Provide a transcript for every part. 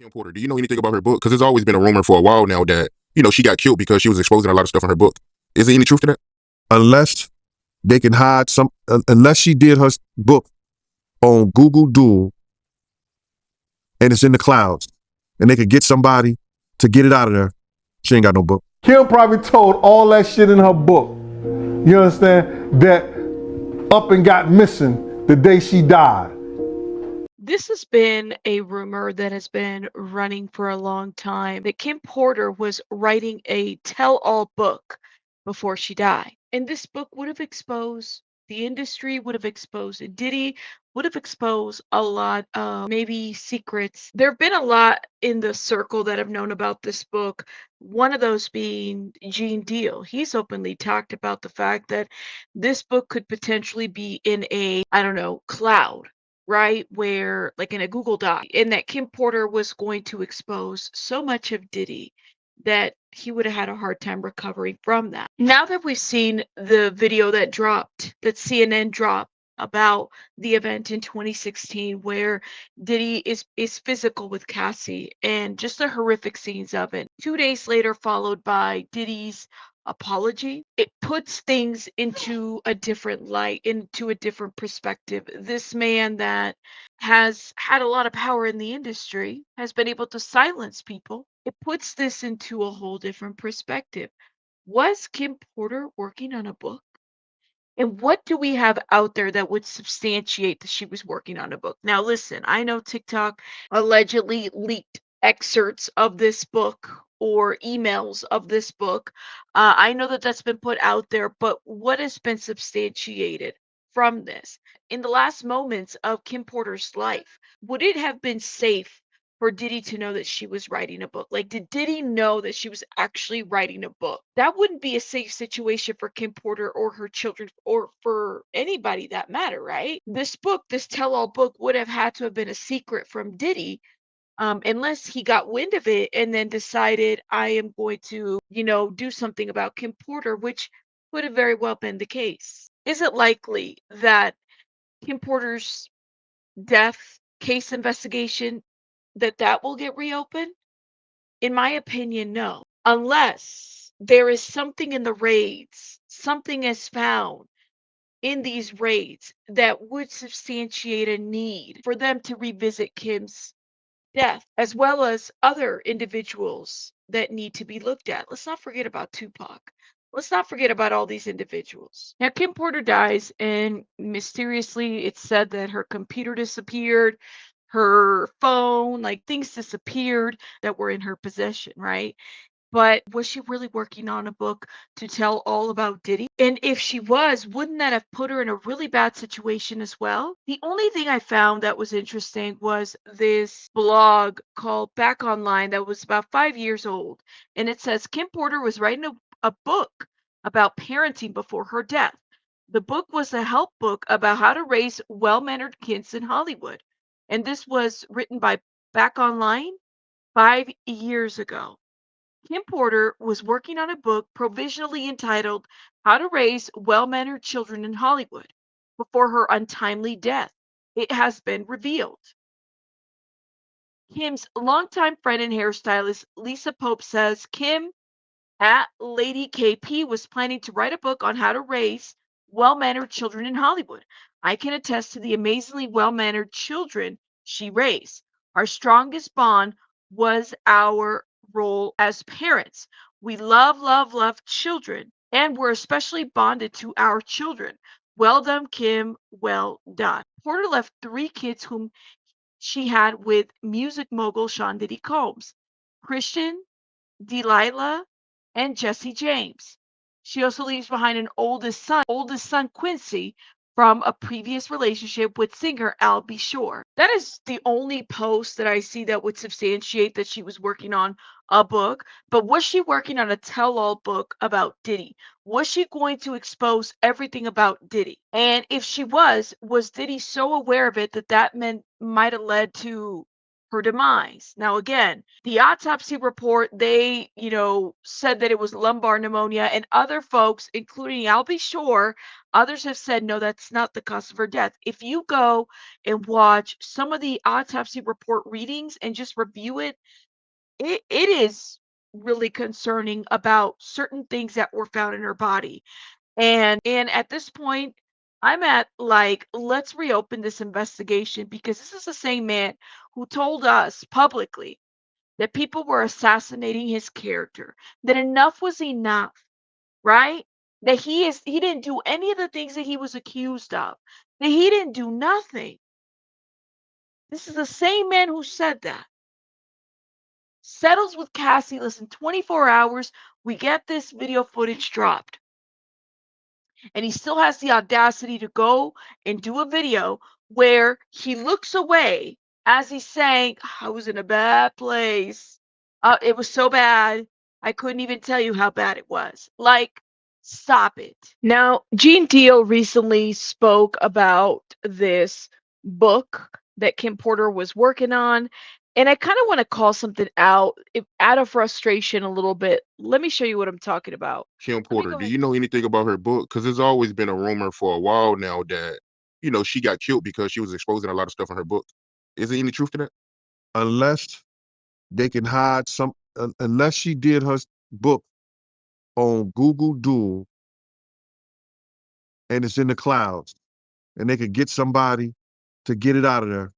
Kim Porter, do you know anything about her book? Because there's always been a rumor for a while now that, she got killed because she was exposing a lot of stuff in her book. Is there any truth to that? Unless they can hide unless she did her book on Google Duo and it's in the clouds and they could get somebody to get it out of there, she ain't got no book. Kim probably told all that shit in her book. You understand? That up and got missing the day she died. This has been a rumor that has been running for a long time that Kim Porter was writing a tell-all book before she died. And this book would have exposed the industry, would have exposed Diddy, would have exposed a lot of maybe secrets. There have been a lot in the circle that have known about this book. One of those being Gene Deal. He's openly talked about the fact that this book could potentially be in a, I don't know, cloud, right? Where, like in a Google Doc, and that Kim Porter was going to expose so much of Diddy that he would have had a hard time recovering from that. Now that we've seen the video that CNN dropped about the event in 2016 where Diddy is physical with Cassie and just the horrific scenes of it. 2 days later, followed by Diddy's apology, it puts things into a different light, into a different perspective. This man that has had a lot of power in the industry has been able to silence people. It puts this into a whole different perspective. Was Kim Porter working on a book? And what do we have out there that would substantiate that she was working on a book? Now, listen, I know TikTok allegedly leaked excerpts of this book or emails of this book. I know that that's been put out there, but what has been substantiated from this? In the last moments of Kim Porter's life, would it have been safe for Diddy to know that she was writing a book? Like, did Diddy know that she was actually writing a book? That wouldn't be a safe situation for Kim Porter or her children or for anybody that matter, right? This book, this tell-all book, would have had to have been a secret from Diddy, unless he got wind of it and then decided, I am going to, do something about Kim Porter, which would have very well been the case. Is it likely that Kim Porter's death case investigation that will get reopened? In my opinion, no. Unless there is something in the raids, something is found in these raids that would substantiate a need for them to revisit Kim's death, as well as other individuals that need to be looked at. Let's not forget about Tupac. Let's not forget about all these individuals. Now, Kim Porter dies, and mysteriously, it's said that her computer disappeared, her phone, like things disappeared that were in her possession, right? But was she really working on a book to tell all about Diddy? And if she was, wouldn't that have put her in a really bad situation as well? The only thing I found that was interesting was this blog called Back Online that was about 5 years old. And it says Kim Porter was writing a book about parenting before her death. The book was a help book about how to raise well mannered kids in Hollywood. And this was written by Back Online 5 years ago. Kim Porter was working on a book provisionally entitled How to Raise Well Mannered Children in Hollywood before her untimely death. It has been revealed. Kim's longtime friend and hairstylist Lisa Pope says Kim at Lady KP was planning to write a book on how to raise well mannered children in Hollywood. I can attest to the amazingly well mannered children she raised. Our strongest bond was our role as parents. We love children, and we're especially bonded to our children. Well done, Kim. Well done. Porter left 3 kids whom she had with music mogul Sean Diddy Combs: Christian, Delilah, and Jesse James. She also leaves behind an oldest son Quincy, from a previous relationship with singer Al B. Shore. That is the only post that I see that would substantiate that she was working on a book. But was she working on a tell-all book about Diddy? Was she going to expose everything about Diddy? And if she was Diddy so aware of it that that might have led to her demise. Now, again, the autopsy report, they, said that it was lumbar pneumonia, and other folks, including, I'll be sure, others have said, no, that's not the cause of her death. If you go and watch some of the autopsy report readings and just review it, it is really concerning about certain things that were found in her body. And at this point, I'm at like, let's reopen this investigation because this is the same man who told us publicly that people were assassinating his character, that enough was enough, right? That he didn't do any of the things that he was accused of, that he didn't do nothing. This is the same man who said that. Settles with Cassie, less than 24 hours, we get this video footage dropped. And he still has the audacity to go and do a video where he looks away as he's saying, I was in a bad place. It was so bad. I couldn't even tell you how bad it was. Like, stop it. Now, Gene Deal recently spoke about this book that Kim Porter was working on. And I kind of want to call something out out of frustration a little bit. Let me show you what I'm talking about. Kim Let me Porter, go do ahead. you know anything about her book? Because there's always been a rumor for a while now that, she got killed because she was exposing a lot of stuff in her book. Is there any truth to that? Unless they can hide unless she did her book on Google Duel and it's in the clouds and they could get somebody to get it out of there,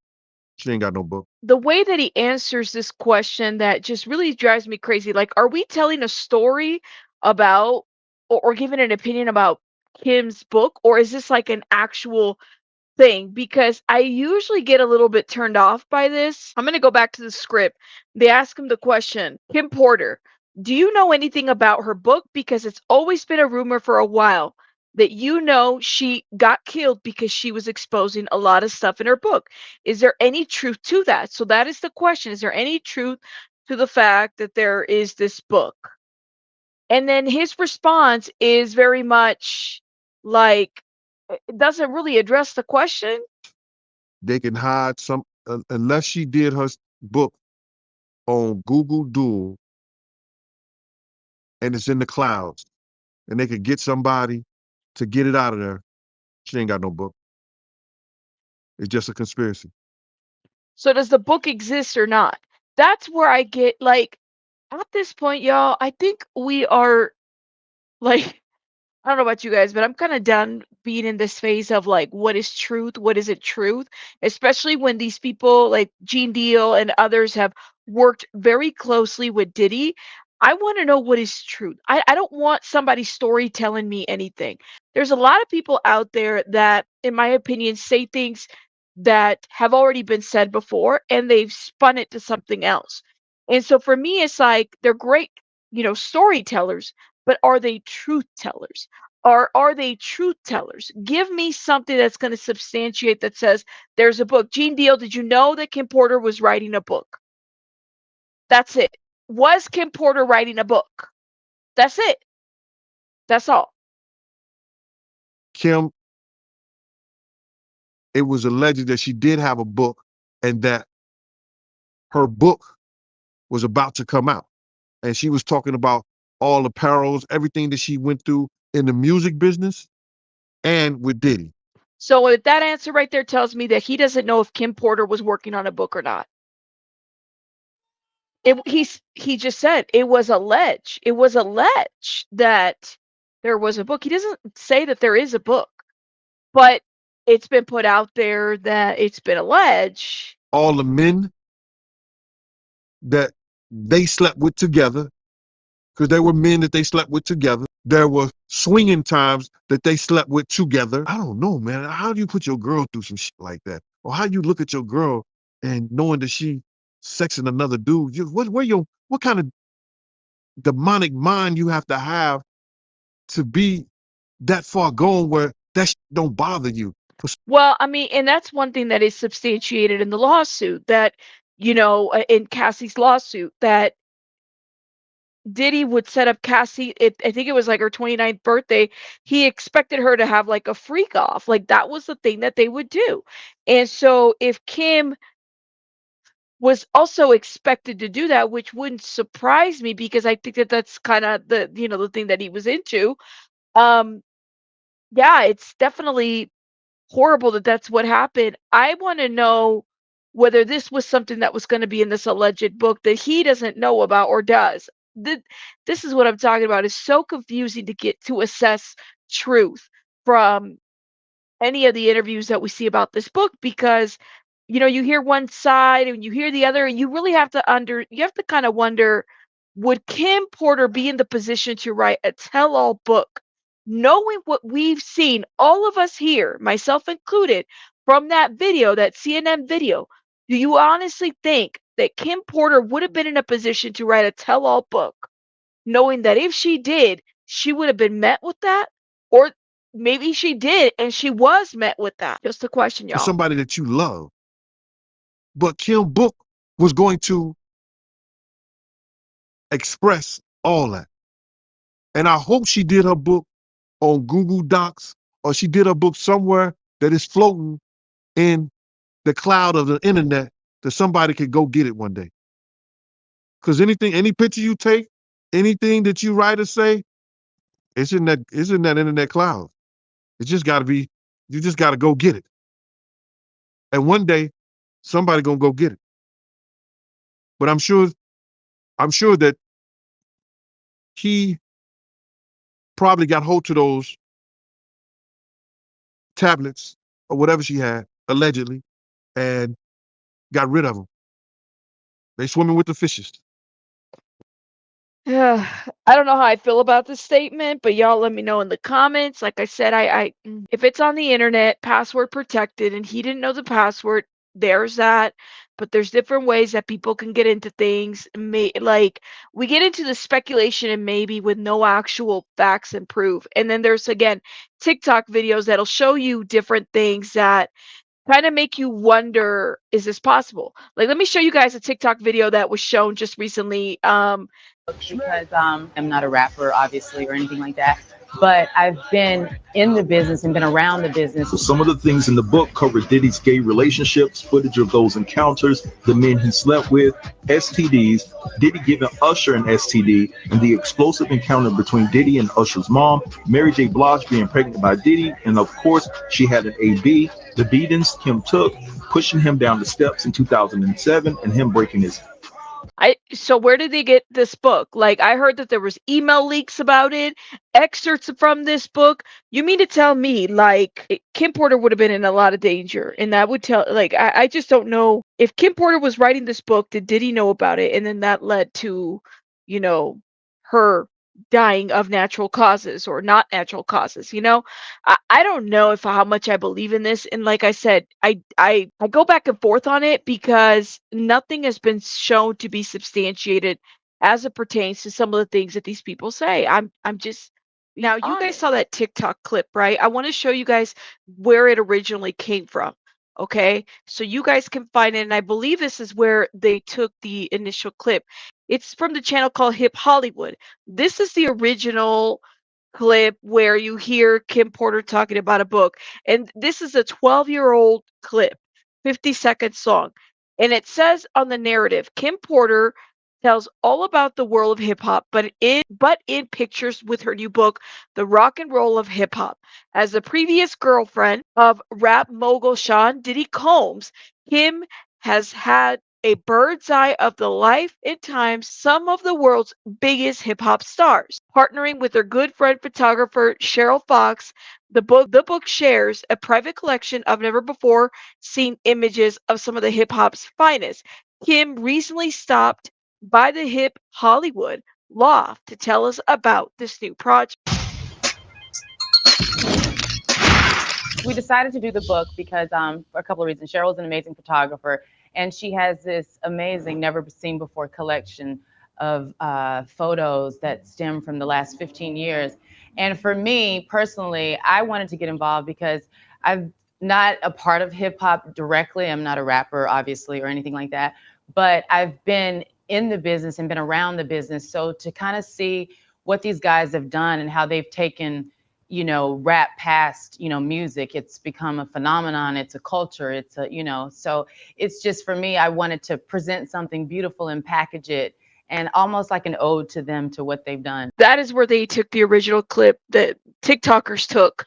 she ain't got no book. The way that he answers this question that just really drives me crazy. Like, are we telling a story about or giving an opinion about Kim's book, or is this like an actual thing? Because I usually get a little bit turned off by this. I'm going to go back to the script. They ask him the question, Kim Porter, do you know anything about her book? Because it's always been a rumor for a while that she got killed because she was exposing a lot of stuff in her book. Is there any truth to that? So that is the question. Is there any truth to the fact that there is this book? And then his response is very much like, it doesn't really address the question. They can hide unless she did her book on Google Duel and it's in the clouds and they could get somebody to get it out of there, she ain't got no book. It's just a conspiracy. So does the book exist or not? That's where I get like, at this point, y'all, I think we are like, I don't know about you guys, but I'm kind of done being in this phase of like, what is truth? What isn't truth? Especially when these people like Gene Deal and others have worked very closely with Diddy. I want to know what is truth. I don't want somebody's story telling me anything. There's a lot of people out there that, in my opinion, say things that have already been said before and they've spun it to something else. And so for me, it's like they're great, storytellers, but are they truth tellers? Or are they truth tellers? Give me something that's going to substantiate that says there's a book. Gene Deal, did you know that Kim Porter was writing a book? That's it. Was Kim Porter writing a book? That's it. That's all. Kim, it was alleged that she did have a book and that her book was about to come out. And she was talking about all the perils, everything that she went through in the music business and with Diddy. So if that answer right there tells me that he doesn't know if Kim Porter was working on a book or not. He just said it was alleged. It was alleged that there was a book. He doesn't say that there is a book, but it's been put out there that it's been alleged. All the men that they slept with together, because there were men that they slept with together. There were swinging times that they slept with together. I don't know, man. How do you put your girl through some shit like that? Or how you look at your girl and knowing that she sexing another dude? What kind of demonic mind you have to be that far gone where that shit don't bother you? Well, I mean, and that's one thing that is substantiated in the lawsuit that, in Cassie's lawsuit, that Diddy would set up Cassie. I think it was like her 29th birthday. He expected her to have like a freak off. Like that was the thing that they would do. And so if Kim was also expected to do that, which wouldn't surprise me because I think that that's kind of the the thing that he was into. Um, yeah, it's definitely horrible that that's what happened. I want to know whether this was something that was going to be in this alleged book that he doesn't know about or does. Th- This is what I'm talking about. It's so confusing to get to assess truth from any of the interviews that we see about this book because you hear one side and you hear the other and you really have to kind of wonder, would Kim Porter be in the position to write a tell-all book knowing what we've seen, all of us here, myself included, from that video, that CNN video? Do you honestly think that Kim Porter would have been in a position to write a tell-all book knowing that if she did, she would have been met with that? Or maybe she did and she was met with that. Just a question, For y'all. somebody that you love. But Kim Book was going to express all that. And I hope she did her book on Google Docs or she did her book somewhere that is floating in the cloud of the internet that somebody could go get it one day. Because any picture you take, anything that you write or say, it's in that internet cloud. It just gotta be, you just gotta go get it. And one day, somebody gonna go get it. But I'm sure that he probably got hold to those tablets or whatever she had, allegedly, and got rid of them. They swimming with the fishes. Yeah, I don't know how I feel about this statement, but y'all let me know in the comments. Like I said, if it's on the internet, password protected, and he didn't know the password, there's that. But there's different ways that people can get into things. Like we get into the speculation and maybe with no actual facts and proof. And then there's again TikTok videos that'll show you different things that kind of make you wonder, is this possible? Like, let me show you guys a TikTok video that was shown just recently. Because I'm not a rapper, obviously, or anything like that. But I've been in the business and been around the business. So some of the things in the book cover Diddy's gay relationships, footage of those encounters, the men he slept with, STDs, Diddy giving Usher an STD, and the explosive encounter between Diddy and Usher's mom, Mary J. Blige being pregnant by Diddy, and of course, she had an AB, the beatings Kim took, pushing him down the steps in 2007, and him breaking his So where did they get this book? Like I heard that there was email leaks about it, excerpts from this book. You mean to tell me like Kim Porter would have been in a lot of danger, and that would tell like I just don't know if Kim Porter was writing this book, did he know about it? And then that led to, you know, her dying of natural causes or not natural causes. I don't know if how much I believe in this. And like I said, I go back and forth on it because nothing has been shown to be substantiated as it pertains to some of the things that these people say. I'm just now you guys saw that TikTok clip, right? I want to show you guys where it originally came from. Okay, so you guys can find it, and I believe this is where they took the initial clip. It's from the channel called Hip Hollywood. This is the original clip where you hear Kim Porter talking about a book. And this is a 12-year-old clip, 50-second song. And it says on the narrative, Kim Porter tells all about the world of hip hop, but in pictures with her new book, The Rock and Roll of Hip Hop. As the previous girlfriend of rap mogul Sean Diddy Combs, Kim has had a bird's eye of the life and times some of the world's biggest hip hop stars. Partnering with her good friend photographer Cheryl Fox, the book shares a private collection of never before seen images of some of the hip hop's finest. Kim recently stopped by the Hip Hollywood loft to tell us about this new project. We decided to do the book because for a couple of reasons. Cheryl's an amazing photographer, and she has this amazing, never seen before collection of photos that stem from the last 15 years. And for me personally, I wanted to get involved because I'm not a part of hip hop directly. I'm not a rapper, obviously, or anything like that. But I've been in the business and been around the business. So to kind of see what these guys have done and how they've taken rap past, music. It's become a phenomenon. It's a culture. It's so it's just, for me, I wanted to present something beautiful and package it, and almost like an ode to them, to what they've done. That is where they took the original clip that TikTokers took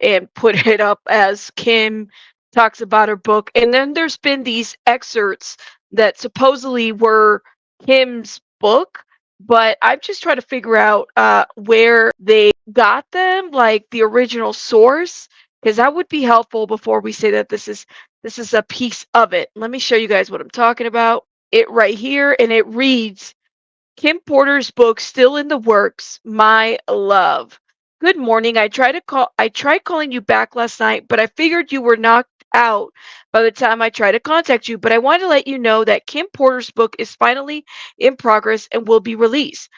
and put it up as Kim talks about her book. And then there's been these excerpts that supposedly were Kim's book, but I'm just trying to figure out where they got them, like the original source, because that would be helpful before we say that this is a piece of it. Let me show you guys what I'm talking about. It right here, and it reads, Kim Porter's book still in the works, my love. Good morning. I tried calling you back last night, but I figured you were knocked out by the time I tried to contact you. But I wanted to let you know that Kim Porter's book is finally in progress and will be released.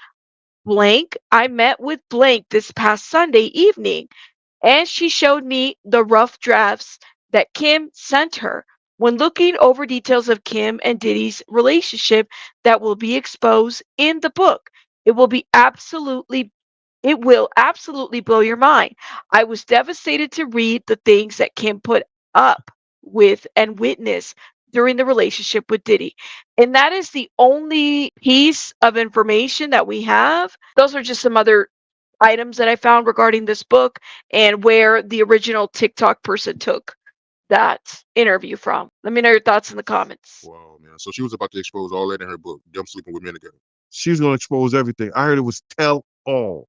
Blank, I met with Blank this past Sunday evening, and she showed me the rough drafts that Kim sent her. When looking over details of Kim and Diddy's relationship that will be exposed in the book, it will be absolutely it will absolutely blow your mind. I was devastated to read the things that Kim put up with and witnessed during the relationship with Diddy. And that is the only piece of information that we have. Those are just some other items that I found regarding this book and where the original TikTok person took that interview from. Let me know your thoughts in the comments. Wow, man. So she was about to expose all that in her book, them sleeping with men together. She's gonna expose everything. I heard it was tell all.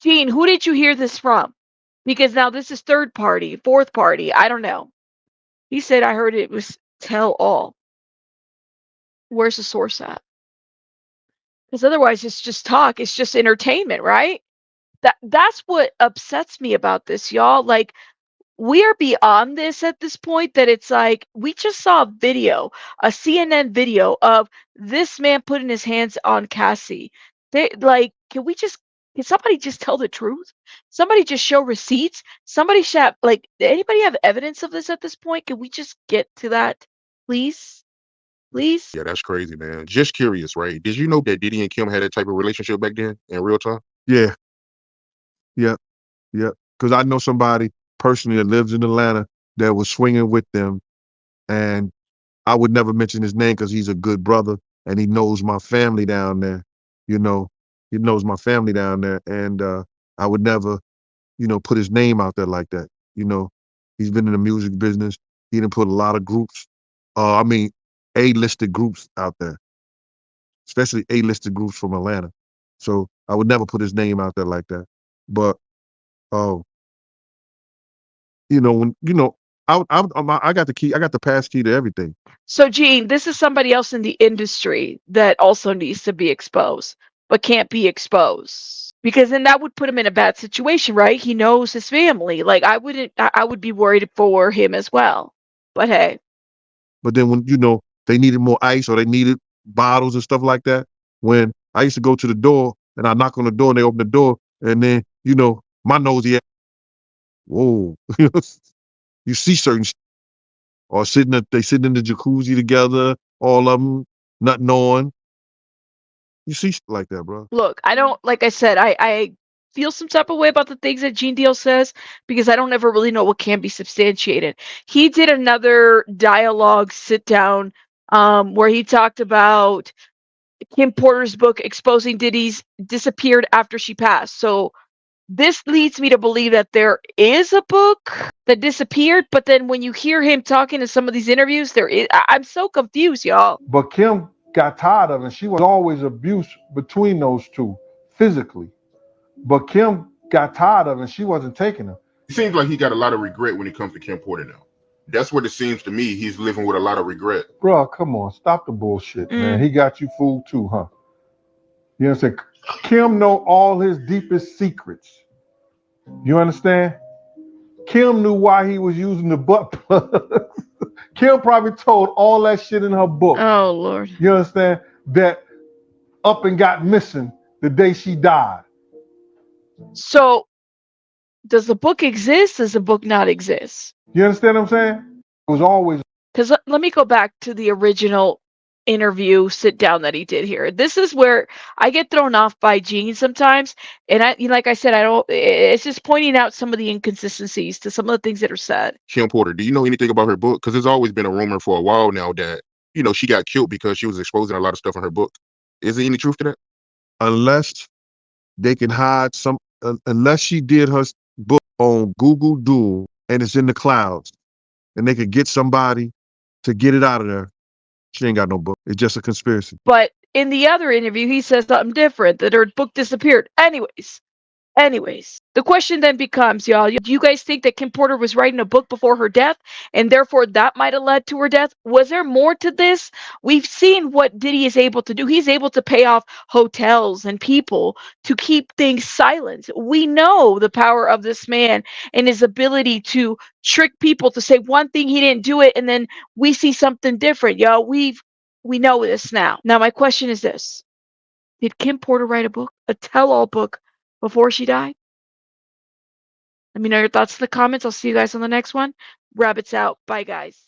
Gene, who did you hear this from? Because now this is third party, fourth party. I don't know. He said I heard it was tell all. Where's the source at? Because otherwise it's just talk. It's just entertainment, right? That's what upsets me about this, y'all. Like, we are beyond this at this point, that it's like we just saw a CNN video of this man putting his hands on Cassie. They like, can somebody just tell the truth? Somebody just show receipts? Somebody should like, anybody have evidence of this at this point? Can we just get to that, please? Please? Yeah, that's crazy, man. Just curious, right? Did you know that Diddy and Kim had that type of relationship back then in real time? Yeah, yeah, yeah. Because I know somebody personally that lives in Atlanta that was swinging with them, and I would never mention his name because he's a good brother and he knows my family down there. You know, he knows my family down there, and I would never, put his name out there like that. You know, he's been in the music business. He didn't put a lot of groups, I mean, A-listed groups out there, especially A-listed groups from Atlanta. So I would never put his name out there like that. But, uh, when I got the key. I got the pass key to everything. So, Gene, this is somebody else in the industry that also needs to be exposed, but can't be exposed. Because then that would put him in a bad situation, right? He knows his family. Like, I would be worried for him as well. But hey. But then when, they needed more ice or they needed bottles and stuff like that, when I used to go to the door and I knock on the door and they open the door and then, my nosy ass, whoa, you see certain or they sitting in the jacuzzi together, all of them, nothing on. You see shit like that, bro. Look, I don't, like I said, I feel some type of way about the things that Gene Deal says because I don't ever really know what can be substantiated. He did another dialogue sit down where he talked about Kim Porter's book exposing Diddy's disappeared after she passed. So this leads me to believe that there is a book that disappeared, but then when you hear him talking in some of these interviews, I'm so confused, y'all. But Kim got tired of it. She was always abuse between those two physically. But Kim got tired of it. She wasn't taking it. It seems like he got a lot of regret when it comes to Kim Porter now. That's what it seems to me. He's living with a lot of regret. Bro, come on. Stop the bullshit, man. He got you fooled too, huh? You know what I'm saying? Kim know all his deepest secrets. You understand? Kim knew why he was using the butt plug. Kim probably told all that shit in her book. Oh, Lord. You understand? That up and got missing the day she died. So, does the book exist? Does the book not exist? You understand what I'm saying? It was always. Because let me go back to the original interview sit down that he did here. This is where I get thrown off by Gene sometimes, and like I said, I don't. It's just pointing out some of the inconsistencies to some of the things that are said. Kim Porter, do you know anything about her book? Because there's always been a rumor for a while now that she got killed because she was exposing a lot of stuff in her book. Is there any truth to that? Unless they can hide unless she did her book on Google Duo and it's in the clouds, and they could get somebody to get it out of there. She ain't got no book. It's just a conspiracy. But in the other interview, he says something different, that her book disappeared. Anyways, the question then becomes, y'all, do you guys think that Kim Porter was writing a book before her death, and therefore that might have led to her death? Was there more to this? We've seen what Diddy is able to do. He's able to pay off hotels and people to keep things silent. We know the power of this man and his ability to trick people to say one thing, he didn't do it, and then we see something different, y'all. We know this now. Now, my question is this. Did Kim Porter write a book, a tell-all book, before she died? Let me know your thoughts in the comments. I'll see you guys on the next one. Rabbits out. Bye, guys.